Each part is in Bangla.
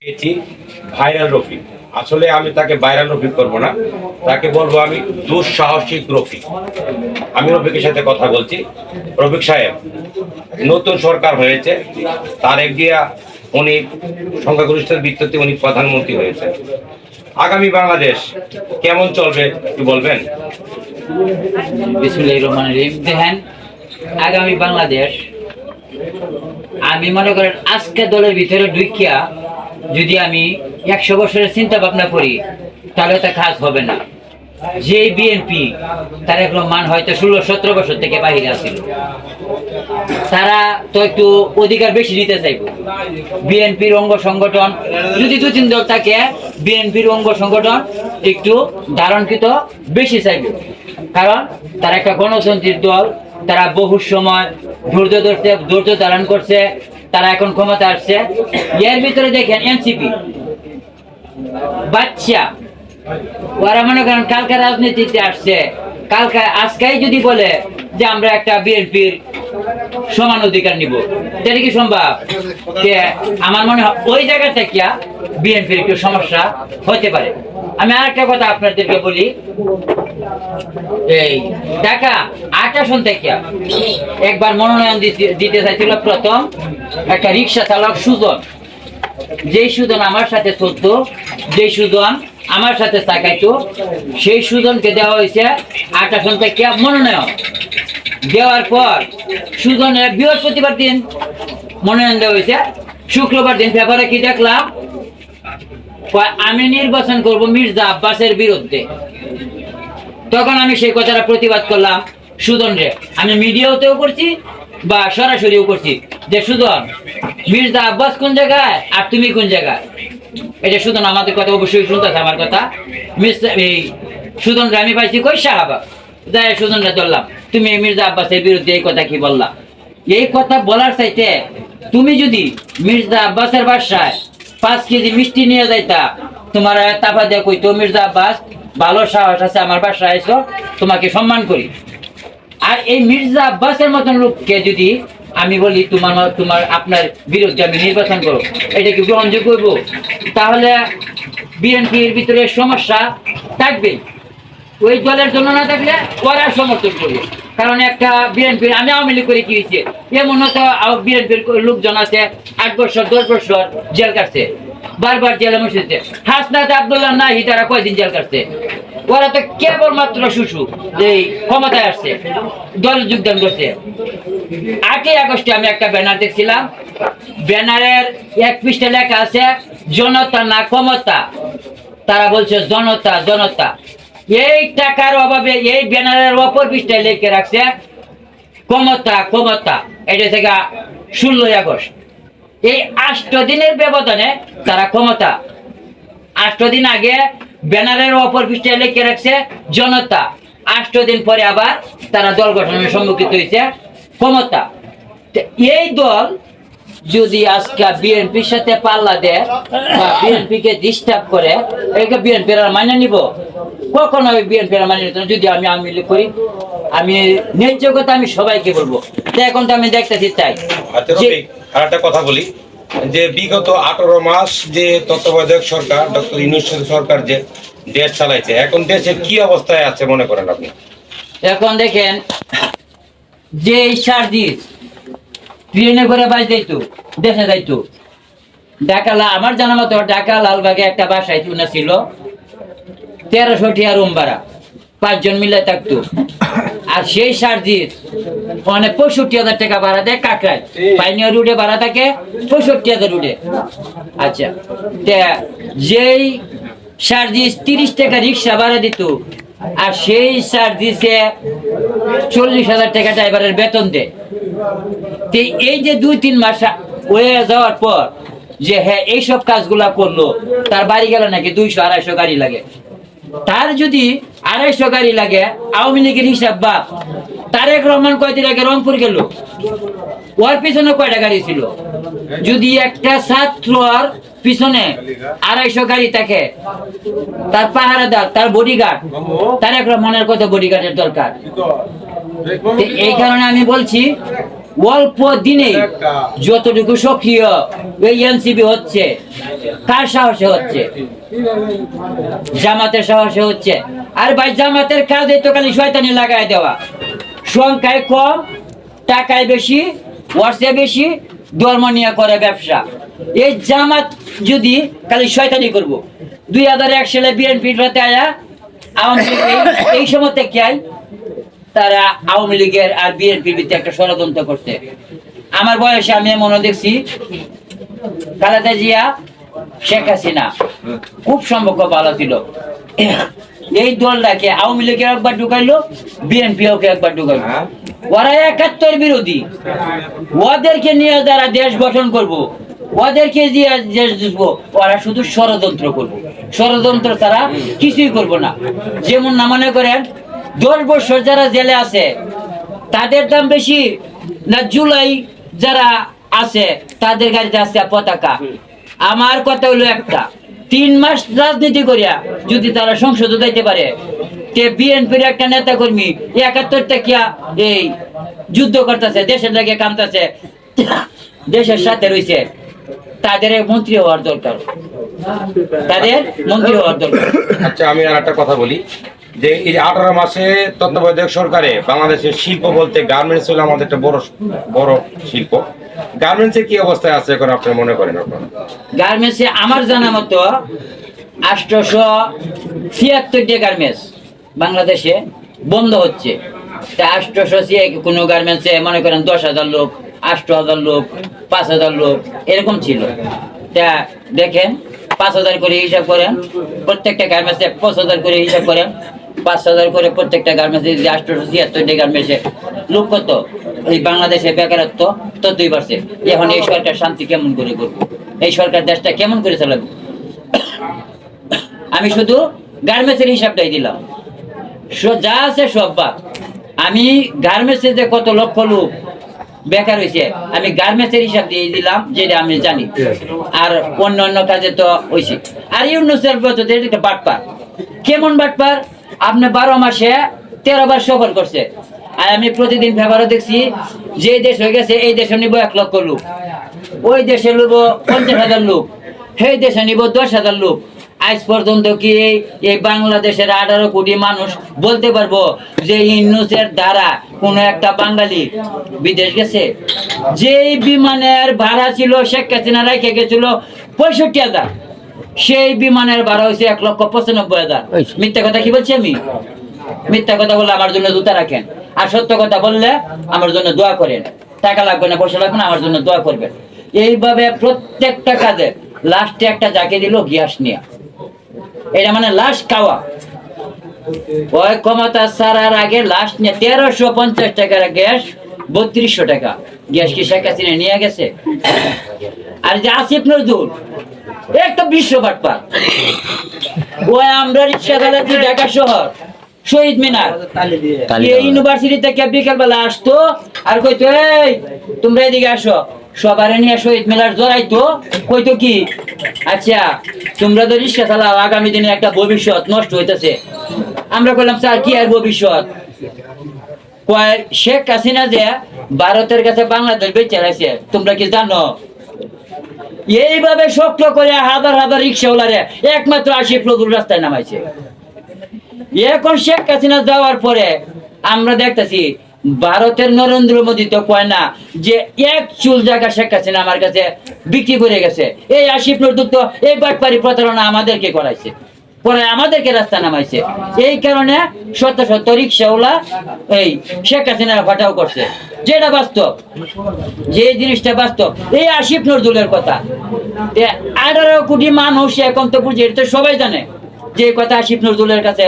পেয়েছি ভাইরাল রফিক। আসলে আমি তাকে ভাইরাল রফিক করবো না, তাকে বলবো আমি দুঃসাহসিক রফিক। আমি রফিকের সাথে কথা বলছি। রফিক সাহেব, নতুন সরকার হয়েছে, তারেক জিয়া উনি সংখ্যাগরিষ্ঠের ভিত্তিতে উনি প্রধানমন্ত্রী হয়েছে। আগামী বাংলাদেশ কেমন চলবে একটু বলবেন? বিসমিল্লাহির রহমানির রহিম। দেখেন, আগামী বাংলাদেশ আমি মনে করেন আজকে দলের ভিতরে ঢুকিয়া যদি আমি 100 বছরের চিন্তা ভাবনা করি তাহলে তা কাজ হবে না। যে বিএনপি তার এক মান হয়তো 16-17 বছর থেকে বাহিরে আসছিল, তারা তো একটু অধিকার বেশি নিতে চাইব। বিএনপির অঙ্গ সংগঠন যদি 2-3 দল থাকে, বিএনপির অঙ্গ সংগঠন একটু ধারণকৃত বেশি চাইব, কারণ তারা একটা গণতন্ত্রের দল। তারা বহু সময় ধৈর্য ধারণ করছে, তারা এখন ক্ষমতা আসছে। এর ভিতরে দেখেন এনসিপি বাচ্চা, ওরা মনে করেন কালকে রাজনীতিতে আসছে, কালকে আজকেই যদি বলে যে আমরা একটা বিএনপির সমান অধিকার নিব, তাহলে কি সম্ভব? আমার মনে হয় ওই জায়গা থেকে বিএনপির একটু সমস্যা হতে পারে। আমি আরেকটা কথা আপনাদেরকে বলি, এই ঢাকা 8 আসন থেকে একবার মনোনয়ন দিতে চাইছিল প্রথম একটা রিক্সা চালক সুজন। যেই সুজন আমার সাথে চলতো, যেই সুজন আমার সাথে তাকাইতো, সেই সুজনকে দেওয়া হয়েছে 8 আসন থেকে মনোনয়ন। দেওয়ার পর সুজনের বৃহস্পতিবার দিন মনোনয়ন দেওয়া হয়েছে, শুক্রবার দিন পেপারে কি দেখলাম, আমি নির্বাচন করব মির্জা আব্বাসের বিরুদ্ধে। তখন আমি সেই কথাটা প্রতিবাদ করলাম সুজন রে, আমি মিডিয়াতেও করছি বা সরাসরিও করছি, যে সুজন, মির্জা আব্বাস কোন জায়গায় আর তুমি কোন জায়গায়? এটা সুজন আমাদের কথা অবশ্যই শুনতেছে আমার কথা। এই সুজন রে আমি পাইছি কই শাহবাগ, যাই সুজন রে ধরলাম, তুমি মির্জা আব্বাসের বিরুদ্ধে এই কথা কি বললা? এই কথা বলার চাইতে তুমি যদি মির্জা আব্বাসের বাসায় 5 কেজি মিষ্টি নিয়ে যাইতা, তোমার তাফা দিয়ে কইতো মির্জা আব্বাস ভালো সাহস আছে, আমার বাসায় আইসো, তোমাকে সম্মান করি। আর এই মির্জা আব্বাসের মতন লোককে যদি আমি বলি তোমার আপনার বিরুদ্ধে আমি নির্বাচন করো, এটা কি গ্রহণযোগ্য হইব? তাহলে বিএনপির ভিতরে সমস্যা থাকবে। ওই দলের জন্য না থাকলে ওরা সমর্থন করবে। কারণ একটা বিএনপির, আমি আওয়ামী লীগ করে কি হয়েছে, এমন তো বিএনপির লোকজন আছে 8 বছর 10 বছর জেল কাটছে, বারবার জেলে বসেছে। হাসনাত আব্দুল্লাহ নাহি তারা কয়দিন জেল কাটছে? ওরা তো কেবলমাত্র শুশু এই ক্ষমতায় আসছে, দল যোগদান করছে। 8ই আগস্টে আমি একটা ব্যানার দেখছিলাম, ব্যানারের 1 পৃষ্ঠা লেখা আছে জনতা না ক্ষমতা। তারা বলছে জনতা জনতা। এই টাকার অভাবে এই ব্যানারের অপর পৃষ্ঠায় লিখে রাখছে ক্ষমতা ক্ষমতা। এটা থেকে 16ই আগস্ট, এই 8 দিনের ব্যবধানে তারা ক্ষমতা। 8 দিন আগে ব্যানারের অপর পৃষ্ঠায় লিখে রাখছে জনতা, 8 দিন পরে আবার তারা দল গঠনের সম্মুখীন হয়েছে ক্ষমতা। এই দল যদি আজকে বিএনপির সাথে পাল্লা দেয় বা বিএনপিকে ডিস্টার্ব করে, একে বিএনপির আর মাইনে নিব? কখনো বিএনপির মাইনে নিত না। যদি আমি আওয়ামী লীগ করি, আমি ন্যায্য কথা আমি সবাইকে বলবো। এখন তো আমি দেখতেছি চাই। আর একটা কথা বলি, যে বিগত 18 মাস যে তত্ত্বাবধায়ক সরকার ডক্টর ইউনূস সরকার যে দেশ চালাইছে, এখন দেশের কি অবস্থায় আছে মনে করেন আপনি? এখন দেখেন, যে সার্জিস ট্রেনে করে বাস যাইতো, দেশে যাইতো, ঢাকা, আমার জানা মতো ঢাকা লালবাগে একটা বাসায় ছিল 1300 টাকা রুম ভাড়া, 5 জন মিলে থাকতো। আর সেই সার্জিস মানে 65,000 টাকা ভাড়া দেয় কাকরায়, পাইনিয়া রুটে ভাড়া থাকে 65,000 রুটে। আচ্ছা, যেই সার্জিস 30 টাকা রিক্সা ভাড়া দিত, আর সেই সার্জিসে 40,000 টাকা ড্রাইভারের বেতন দেয়। এই যে 2-3 মাস হয়ে যাওয়ার পর যে হ্যাঁ এইসব কাজগুলা করলো, তার বাড়ি গেল নাকি 200-250 গাড়ি লাগে। তার যদি 250 গাড়ি লাগে, আওয়ামী লীগের হিসাব বাপ, তারেক রহমান কয়দিন আগে রংপুর গেল, ওর পিছনে কয়টা গাড়ি ছিল? যদি একটা ছাত্রর পিছনে 250 গাড়ি থাকে, তার পাহারাদার, তার বডিগার্ড, তারেক রহমানের কত বডিগার্ডের দরকার? এই কারণে আমি বলছি অল্প দিনে যতটুকু সক্রিয় এই এনসিপি হচ্ছে, কার সাহসে হচ্ছে? জামাতের সাহসে হচ্ছে। আর ভাই জামাতের কাজে তো খালি শয়তানি লাগাই দেওয়া, সংখ্যায় কম, টাকায় বেশি, ওয়ার্সে বেশি, ধর্ম নিয়ে করে ব্যবসা। এই জামাত যদি খালি শয়তানি করব, 2001 সালে বিএনপির রাতে আয়া আওয়ামী লীগ এই সময় থেকে তারা আওয়ামী লীগের আর বিএনপির ভিত্তি একটা ষড়যন্ত্র করছে। আমার বয়সে আমি মনে দেখছি খালেদা জিয়া, শেখ হাসিনা খুব সম্পর্ক ভালো ছিল। এই দলটাকে আওয়ামী লীগের একবার ঢুকাইলো, বিএনপিও একবার ঢুকাইলো। ওরা 71 বিরোধী, ওদেরকে নিয়ে যারা দেশ গঠন করব, ওদেরকে দিয়ে দেশ দিবো, ওরা শুধু ষড়যন্ত্র করবো, ষড়যন্ত্র তারা কিছুই করব না। যেমন না মনে করেন 10 বছর যারা জেলে আছে তাদের দাম বেশি না জুলাই যারা আছে তাদের গাড়িতে আছে পতাকা? আমার কথা হলো একটা, 3 মাস রাজনীতি করিয়া যদি তারা সংসদে যাইতে পারে, তে বিএনপির একটা নেতা কর্মী 71 টাকিয়া এই যুদ্ধ করতেছে, দেশের লাগে কামতেছে, দেশের সাথে রয়েছে, তাদের মন্ত্রী হওয়ার দরকার, তাদের মন্ত্রী হওয়ার দরকার। আচ্ছা, আমি আর একটা কথা বলি যে এই যে 18 মাসে তত্ত্বাবধায়ক সরকারে বাংলাদেশের শিল্প বলতে গার্মেন্টস হলো আমাদের একটা বড় বড় শিল্প। গার্মেন্টসের কি অবস্থায় আছে এখন আপনি মনে করেন? গার্মেন্টসে আমার জানা মতো 876টি গার্মেন্টস বাংলাদেশে বন্ধ হচ্ছে। তা 800 কোনো গার্মেন্টসে মনে করেন 10,000 লোক, 8,000 লোক, 5,000 লোক এরকম ছিল। তা দেখেন 5,000 করে হিসাব করেন, প্রত্যেকটা গার্মেন্টসে 5,000 করে হিসাব করেন, 5,000 করে প্রত্যেকটা গার্মেন্টসে, 876টি গার্মেন্টসে লোক কত? এই বাংলাদেশে বেকারত্ব ততই বাড়ছে। এখন এই সরকার শান্তি কেমন করে করবো? এই সরকার দেশটা কেমন করে চালাবো? আমি শুধু গার্মেন্টসের হিসাবটাই দিলাম, যা আছে সব বাদ। আমি গার্মেন্টসে যে কত লক্ষ লোক বেকার হয়েছে আমি গার্মেন্টসের হিসাব দিয়ে দিলাম, যেটা আমি জানি। আর অন্য অন্য কাজে তো হয়েছে। আর ইউনুসের একটা বাটপার, কেমন বাটপার? আপনি 12 মাসে 13 বার সফর করছে। আর আমি প্রতিদিন পেপারে দেখছি যে দেশ হয়ে গেছে এই দেশে নিব 1 লক্ষ লোক, ওই দেশে নিব 50,000 লোক, সেই দেশে নিব 10,000 লোক। আজ পর্যন্ত কি এই বাংলাদেশের 18 কোটি মানুষ বলতে পারবো যে ইউনূসের দ্বারা কোনো একটা বাঙালি বিদেশ গেছে? যেই বিমানের ভাড়া ছিল শেখ হাসিনা রেখে গেছিল 65,000, সেই বিমানের ভাড়া হয়েছে 1,95,000। মিথ্যা কথা কি বলছি আমি? মিথ্যা কথা বললে আমার জন্য জুতা রাখেন, আর সত্য কথা বললে আমার জন্য দোয়া করেন। টাকা লাগবে না, পয়সা লাগবে না, আমার জন্য দোয়া করবেন। এইভাবে প্রত্যেকটা কাজে লাস্টে একটা জাকে দিল গ্যাস নিয়ে, এটা মানে লাশ খাওয়া। ওই ক্ষমতা ছাড়ার আগে লাশ নিয়ে 1350 টাকার গ্যাস 3200 টাকা গ্যাস কি শেখ হাসিনা নিয়ে গেছে? আর যে আসিফ নজরুল একটা বিশ্ব বাটপা, ওই আমরা রিক্সা চালাচ্ছি ঢাকা শহর শহীদ মিনার ইউনিভার্সিটি থেকে বিকেল বেলা আসতো আর কইতো এই তোমরা এদিকে আসো, সবারে নিয়ে শহীদ মিনার জড়াইতো, কইতো কি আচ্ছা তোমরা তো রিক্সা চালাও, আগামী দিনে একটা ভবিষ্যৎ নষ্ট হইতেছে। আমরা বললাম স্যার কি আর ভবিষ্যৎ? কয় শেখ হাসিনা যে ভারতের কাছে বাংলাদেশ বেঁচে আছে তোমরা কি জানো? এইভাবে শক্ত করে হাজার হাজার রিক্সাওয়ালারে একমাত্র আসিফ নজরুল রাস্তায় নামাইছে। এখন শেখ হাসিনা যাওয়ার পরে আমরা দেখতেছি ভারতের নরেন্দ্র মোদী তো কয় না যে 1 চুল জায়গা শেখ হাসিনা আমার কাছে বিক্রি করে গেছে। এই আসিফ নজরুল তো এই বাটপারি প্রতারণা আমাদেরকে করাইছে, পরে আমাদেরকে রাস্তা নামাইছে। এই কারণে শত শত রিক্সাওয়ালা এই শেখ হাসিনার ফাটাও করছে, যেটা বাস্তব, যে জিনিসটা বাস্তব। এই আসিফ নজরুলের কথা 18 কোটি মানুষ এখন তো বুঝে, এটা সবাই জানে যে কথা আসিফ নজরুলের কাছে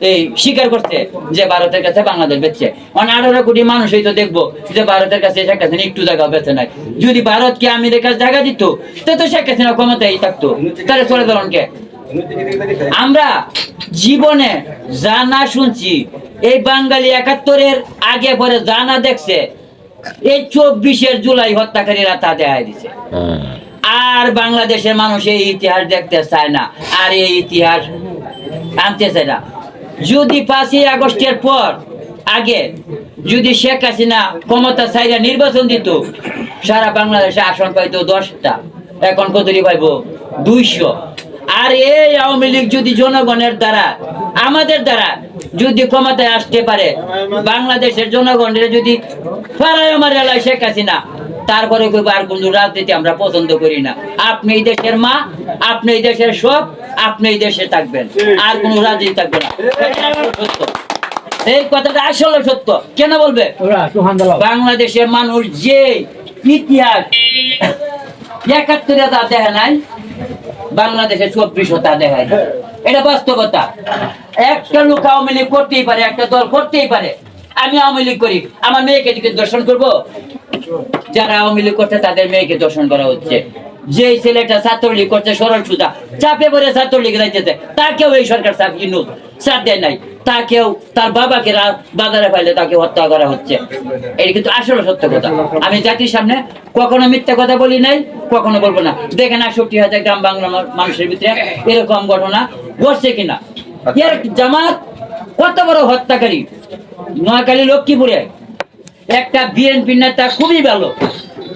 এই স্বীকার করছে যে ভারতের কাছে বাংলাদেশ বেচছে। 18 কোটি মানুষই তো দেখবো যে ভারতের কাছে শেখ হাসিনা একটু জায়গা বেচে নাই। যদি ভারতকে আমেরিকার জায়গা দিত তো শেখ হাসিনা ক্ষমতায় থাকতো, তাহলে চলে দলনকে। আমরা জীবনে জানা শুনছি এই বাঙালি 71-এর আগে পরে জানা দেখছে, এই 24 জুলাই হত্যাকারীরা তা দেখাই দিছে। আর বাংলাদেশের মানুষ এই ইতিহাস দেখতে চায় না, আর এই ইতিহাস আনতে চায় না। যদি 5ই আগস্টের পর আগে যদি শেখ হাসিনা ক্ষমতা চাইরা নির্বাচন দিত, সারা বাংলাদেশে আসন পাইতো 10টা, এখন কতটি পাইবো 200। আর এই আওয়ামী লীগ যদি জনগণের দ্বারা, আমাদের দ্বারা যদি ক্ষমতায় আসতে পারে, বাংলাদেশের জনগণের যদি ফারায় আমার এলাকায় শেখ হাসিনা, তারপরে কইব আর কোন রাজনীতি আমরা পছন্দ করি না। আপনি এই দেশের মা, আপনি এই দেশের সব, আপনি এই দেশে থাকবেন, আর কোন রাজনীতি থাকবে না। সত্য, এই কথাটা আসলে সত্য। কেন বলবে? বাংলাদেশের মানুষ যে ইতিহাস 71 তা দেখে নাই, বাংলাদেশের 24 তা দেখায় না। এটা বাস্তবতা। একটা লোক আওয়ামী লীগ করতেই পারে, একটা দল করতেই পারে। আমি আওয়ামী লীগ করি, আমার মেয়েকে দিকে দর্শন করব? যারা আওয়ামী লীগ করছে তাদের মেয়েকে দর্শন করা হচ্ছে। যে ছেলেটা ছাত্রলীগ করছে, সরল সুদা চাপে পড়ে ছাত্রলীগ যাইতেছে, তাকেও এই সরকার চাপ দেয় নাই। তাকেও তার বাবাকে বাজারে পাইলে তাকে হত্যা করা হচ্ছে। এটা কিন্তু আসলে সত্য কথা। আমি জাতির সামনে কখনো মিথ্যা কথা বলি নাই, কখনো বলবো না। দেখেন 68,000 গ্রাম বাংলা মানুষের ভিতরে এরকম ঘটনা ঘটছে কিনা। এর জামাত কত বড় হত্যাকারী। নোয়াখালী লক্ষ্মীপুরে একটা বিএনপি নেতা খুবই ভালো,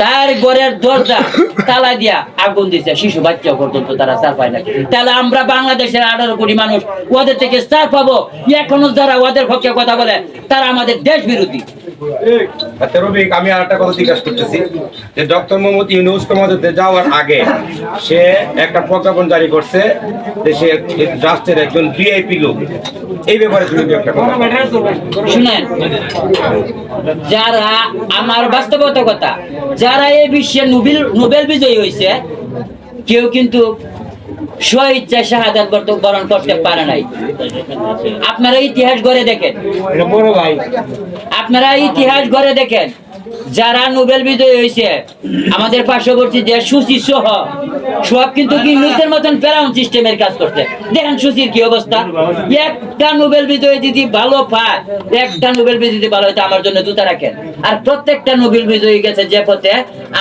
তার ঘরের দরজা তালা দিয়া আগুন দিছে, শিশু বাচ্চা পর্যন্ত তারা ছাড় পায় না। তাহলে আমরা বাংলাদেশের 18 কোটি মানুষ ওদের থেকে ছাড় পাবো? এখনো যারা ওদের পক্ষে কথা বলে তারা আমাদের দেশ বিরোধী। আচ্ছা রবিক, আমি আর একটা কথা জিজ্ঞাসা করতেছি যে ডক্টর মোহাম্মদ ইউনূস ক্ষমতাতে যাওয়ার আগে সে একটা প্রজ্ঞাপন জারি করছে যে সে রাষ্ট্রের একজন ভিআইপি লোক। এই ব্যাপারে তুমি একটা কথা শুনেন, যারা আমার বাস্তবতা কথা, যারা এই বিশ্বে নোবেল বিজয়ী হয়েছে, কেউ কিন্তু স্বইচ্ছায় শাহাদাত বরণ করতে পারে নাই। আপনারা ইতিহাস গড়ে দেখেন, আপনারা ইতিহাস গড়ে দেখেন, যারা নোবেল বিজয়ী হয়েছে আমাদের পার্শ্ববর্তী দেশ সুচি সহ সব কিন্তু কি লুচের মতন ফেরাউন সিস্টেমের কাজ করছে। দেখেন সুচির কি অবস্থা। একটা নোবেল বিজয়ী যদি ভালো পায়, একটা নোবেল বিজয়ী ভালো হইতে আমার জন্য জুতা রাখেন। আর প্রত্যেকটা নোবেল বিজয়ী গেছে যে পথে,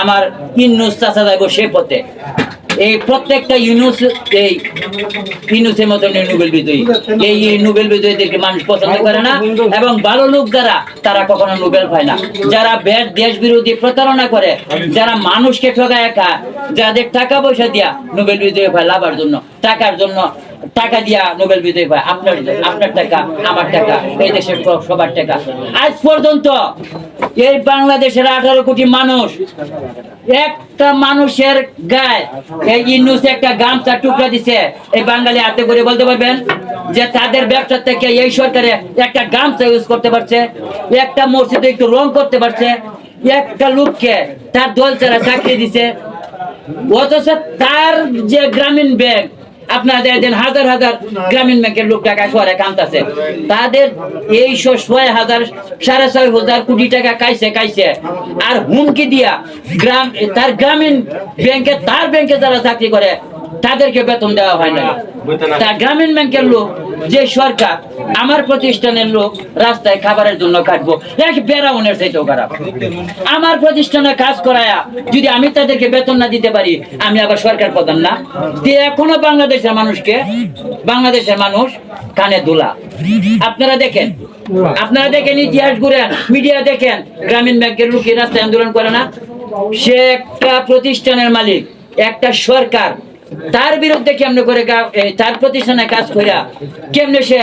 আমার ইউনূস চাচা যাইব সে পথে। এই প্রত্যেকটা ইউনূসের মতন নোবেল বিজয়ী, এই নোবেল বিজয়ীদেরকে মানুষ পছন্দ করে না, এবং ভালো লোক যারা তারা কখনো নোবেল পায় না। যারা দেশ বিরোধী প্রতারণা করে, যারা মানুষকে ঠকায় খায়, যাদের টাকা পয়সা দিয়া নোবেল বিজয়ী পায় লাভার জন্য, টাকার জন্য টাকা দিয়া নোবেল বিজয়ী পায়। আপনার টাকা, আমার টাকা, এই দেশের সবার টাকা। আজ পর্যন্ত এই বাংলাদেশের 18 কোটি মানুষ, একটা মানুষের গায়ে এই ইউনূস একটা গামছা টুকরা দিছে, এই বাঙালি হাতে করে বলতে পারবেন যে তাদের ব্যবসা থেকে এই সরকারে একটা গামছা ইউজ করতে পারছে, একটা মসজিদে একটু রং করতে পারছে, একটা লোককে তার দল ছাড়া চাকরি দিছে। অথচ তার যে গ্রামীণ ব্যাংক, আপনারা দেখেন হাজার হাজার গ্রামীণ ব্যাংকের লোক টাকা শহরে কামতাছে, তাদের এই 6,500 6,500 কোটি টাকা কাইছে। আর হুমকি দিয়া তার গ্রামীণ ব্যাংকে, তার ব্যাংকে যারা চাকরি করে তাদেরকে বেতন দেওয়া হয় না। তার গ্রামীণ ব্যাংকের লোক, যে সরকার, আমার প্রতিষ্ঠানের লোক রাস্তায় খাবারের জন্য কাটবো, এক বেড়াউনের চাইতেও খারাপ। আমার প্রতিষ্ঠানে কাজ করায়া যদি আমি তাদেরকে বেতন না দিতে পারি, আমি আবার সরকার প্রধান না? এখনো বাংলাদেশের মানুষ কানে দুলা। আপনারা দেখেন ইতিহাস ঘুরেন, মিডিয়া দেখেন, গ্রামীণ ব্যাংকের লোক রাস্তায় আন্দোলন করে না? সে একটা প্রতিষ্ঠানের মালিক, একটা সরকার, তার বিরুদ্ধে কেমনে করে তার প্রতিষ্ঠানে কাজ কইরা কেমনে সে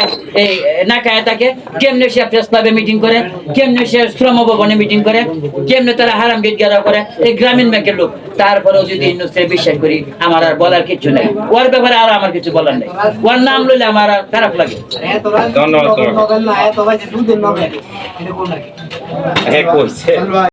এই নাকায় থাকে, কেমনে সে প্রেস ক্লাবে মিটিং করে, কেমনে সে শ্রম ভবনে মিটিং করে, কেমনে তারা হারাম গেট গেরা করে, এই গ্রামীণ ব্যাংকের লোক। তারপরেও যদি ইউনূসকে বিশ্বাস করি, আমার আর বলার কিছু নাই। ওর ব্যাপারে আর আমার কিছু বলার নেই। ওর নাম লইলে আমার আর খারাপ লাগে। ধন্যবাদ।